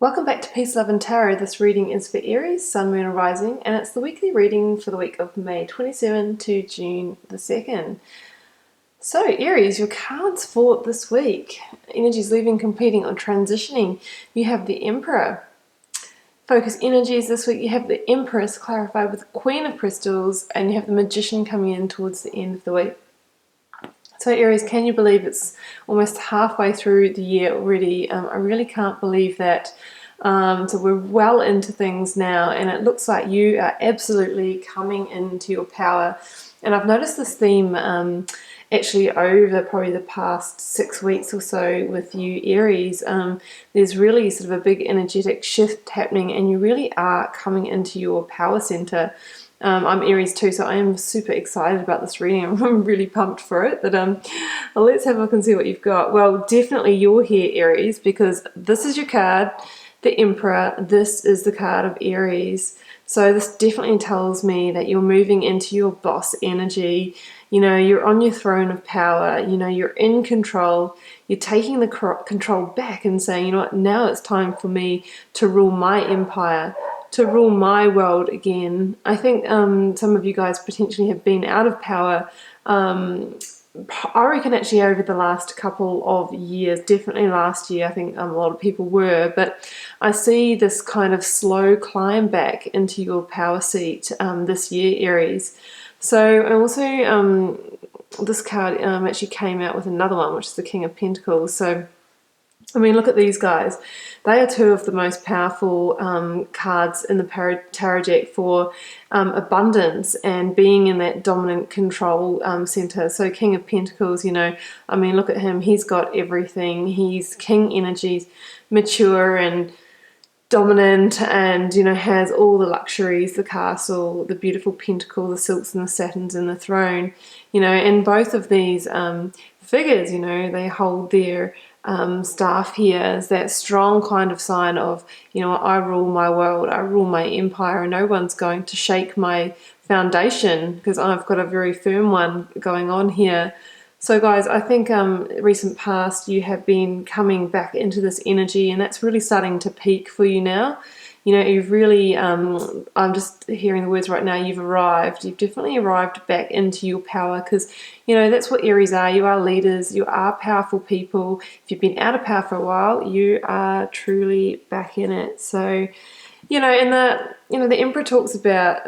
Welcome back to Peace, Love and Tarot. This reading is for Aries, Sun, Moon and Rising, and it's the weekly reading for the week of May 27 to June the 2nd. So Aries, your cards for this week. Energies leaving, completing or transitioning. You have the Emperor. Focus energies this week. You have the Empress clarified with Queen of Crystals, and you have the Magician coming in towards the end of the week. So Aries, can you believe it's almost halfway through the year already? I really can't believe that. So we're well into things now, and it looks like you are absolutely coming into your power. And I've noticed this theme actually over probably the past 6 weeks or so with you Aries. There's really sort of a big energetic shift happening, and you really are coming into your power center. I'm Aries too, so I am super excited about this reading. I'm really pumped for it. But well, let's have a look and see what you've got. Well, definitely you're here, Aries, because this is your card, the Emperor. This is the card of Aries. So this definitely tells me that you're moving into your boss energy. You know, you're on your throne of power. You know, you're in control. You're taking the control back and saying, you know what, now it's time for me to rule my empire, to rule my world again. I think some of you guys potentially have been out of power. I reckon actually over the last couple of years, definitely last year, I think a lot of people were, but I see this kind of slow climb back into your power seat this year, Aries. So also this card actually came out with another one, which is the King of Pentacles. So I mean, look at these guys. They are two of the most powerful cards in the tarot deck for abundance and being in that dominant control center. So King of Pentacles, you know, I mean, look at him. He's got everything. He's king energies, mature and dominant, and, you know, has all the luxuries, the castle, the beautiful pentacle, the silks and the satins and the throne, you know. And both of these figures, you know, they hold their staff here as that strong kind of sign of, you know, I rule my world, I rule my empire, and no one's going to shake my foundation because I've got a very firm one going on here. So guys, I think recent past you have been coming back into this energy, and that's really starting to peak for you now. You know, you've really, I'm just hearing the words right now, you've arrived. You've definitely arrived back into your power because, you know, that's what Aries are. You are leaders. You are powerful people. If you've been out of power for a while, you are truly back in it. So, you know, and the Emperor talks about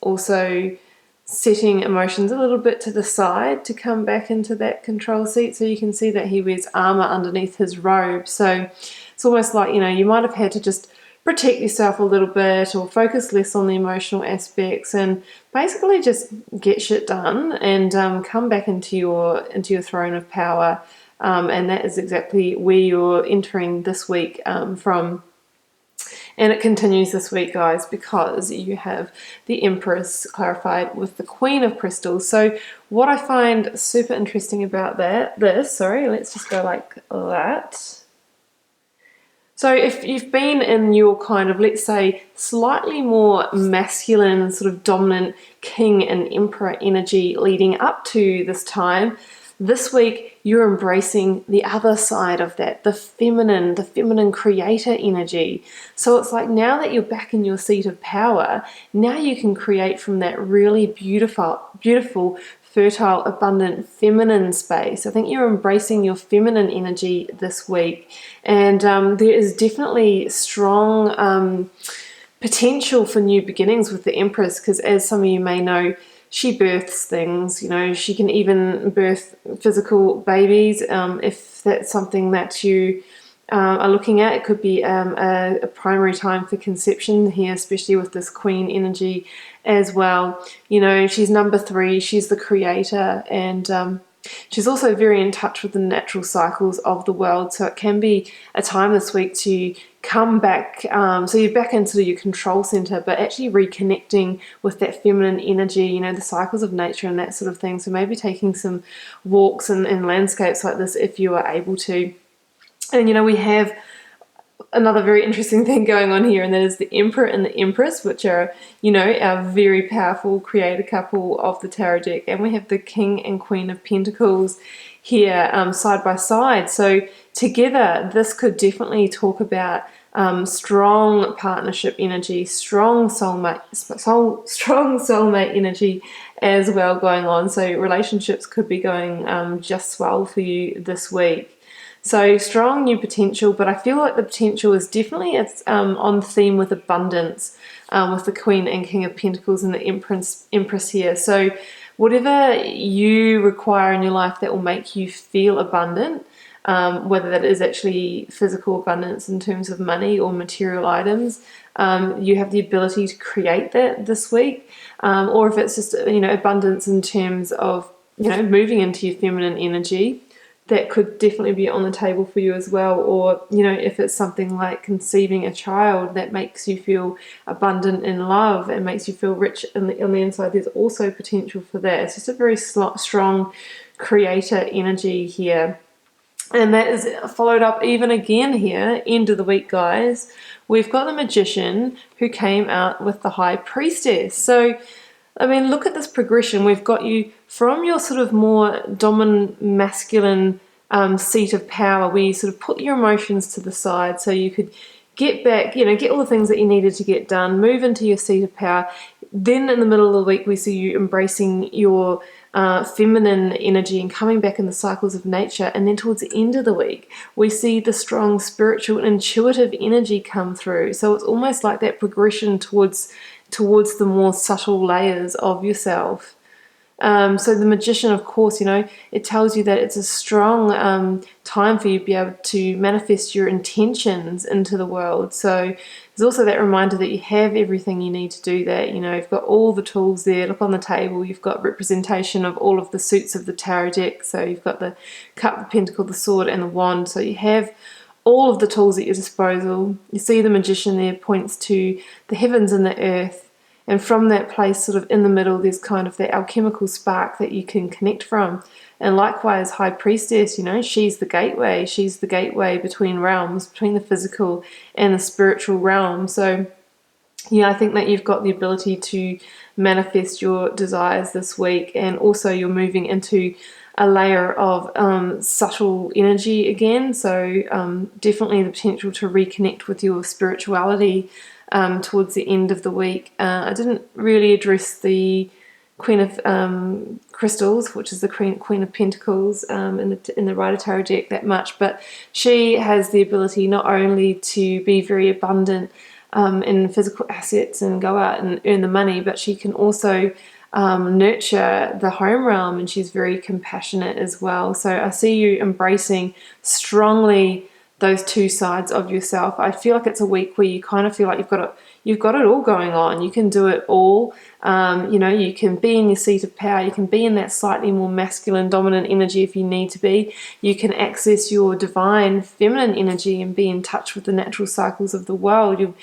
also setting emotions a little bit to the side to come back into that control seat. So you can see that he wears armor underneath his robe. So it's almost like, you know, you might have had to just protect yourself a little bit or focus less on the emotional aspects and basically just get shit done and come back into your throne of power. And that is exactly where you're entering this week from. And it continues this week, guys, because you have the Empress clarified with the Queen of Crystals. So what I find super interesting about let's just go like that. So if you've been in your kind of, let's say, slightly more masculine, sort of dominant king and emperor energy leading up to this time, this week you're embracing the other side of that, the feminine creator energy. So it's like now that you're back in your seat of power, now you can create from that really beautiful, fertile, abundant, feminine space. I think you're embracing your feminine energy this week. And there is definitely strong potential for new beginnings with the Empress, because as some of you may know, she births things. You know, she can even birth physical babies if that's something that you are looking at. It could be a primary time for conception here, especially with this Queen energy as well. You know, she's number 3, she's the creator, and she's also very in touch with the natural cycles of the world. So it can be a time this week to come back, so you're back into your control center, but actually reconnecting with that feminine energy, you know, the cycles of nature and that sort of thing. So maybe taking some walks in landscapes like this if you are able to. And, you know, we have another very interesting thing going on here, and that is the Emperor and the Empress, which are, you know, our very powerful creator couple of the tarot deck. And we have the King and Queen of Pentacles here side by side. So together, this could definitely talk about strong partnership energy, strong soulmate energy as well going on. So relationships could be going just swell for you this week. So strong new potential, but I feel like the potential is definitely on theme with abundance, with the Queen and King of Pentacles and the Empress here. So whatever you require in your life that will make you feel abundant, whether that is actually physical abundance in terms of money or material items, you have the ability to create that this week, or if it's just abundance in terms of moving into your feminine energy, that could definitely be on the table for you as well. Or if it's something like conceiving a child that makes you feel abundant in love and makes you feel rich on the inside, there's also potential for that. It's just a very strong creator energy here. And that is followed up even again here, end of the week, guys. We've got the Magician who came out with the High Priestess. So I mean, look at this progression. We've got you from your sort of more dominant masculine seat of power, where you sort of put your emotions to the side so you could get back, get all the things that you needed to get done, move into your seat of power. Then in the middle of the week, we see you embracing your feminine energy and coming back in the cycles of nature. And then towards the end of the week, we see the strong spiritual and intuitive energy come through. So it's almost like that progression towards the more subtle layers of yourself. So the Magician, of course, it tells you that it's a strong time for you to be able to manifest your intentions into the world. So there's also that reminder that you have everything you need to do that. You've got all the tools there. Look on the table. You've got representation of all of the suits of the tarot deck. So you've got the Cup, the Pentacle, the Sword, and the Wand. So you have all of the tools at your disposal. You see the Magician there points to the heavens and the earth. And from that place, sort of in the middle, there's kind of that alchemical spark that you can connect from. And likewise, High Priestess, she's the gateway. She's the gateway between realms, between the physical and the spiritual realm. So, I think that you've got the ability to manifest your desires this week. And also you're moving into a layer of subtle energy again. So definitely the potential to reconnect with your spirituality towards the end of the week. I didn't really address the Queen of Crystals, which is the Queen of Pentacles in the Rider Tarot deck that much, but she has the ability not only to be very abundant in physical assets and go out and earn the money, but she can also nurture the home realm, and she's very compassionate as well. So I see you embracing strongly those two sides of yourself. I feel like it's a week where you kind of feel like you've got it all going on. You can do it all. You can be in your seat of power. You can be in that slightly more masculine, dominant energy if you need to be. You can access your divine feminine energy and be in touch with the natural cycles of the world.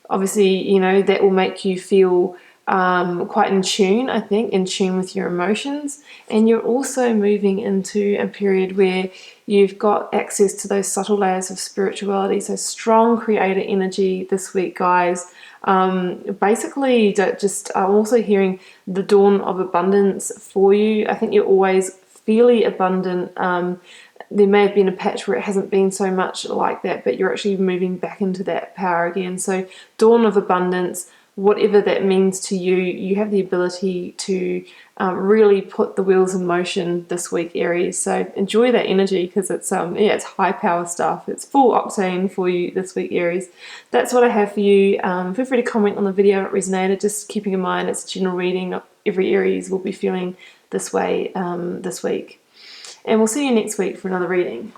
Obviously, that will make you feel quite in tune, I think, in tune with your emotions. And you're also moving into a period where you've got access to those subtle layers of spirituality. So strong creator energy this week, guys. Basically, I'm also hearing the dawn of abundance for you. I think you're always fairly abundant. There may have been a patch where it hasn't been so much like that, but you're actually moving back into that power again. So dawn of abundance, whatever that means to you, you have the ability to really put the wheels in motion this week, Aries. So enjoy that energy, because it's high power stuff. It's full octane for you this week, Aries. That's what I have for you. Feel free to comment on the video if it resonated. Just keeping in mind it's a general reading. Not every Aries will be feeling this way this week. And we'll see you next week for another reading.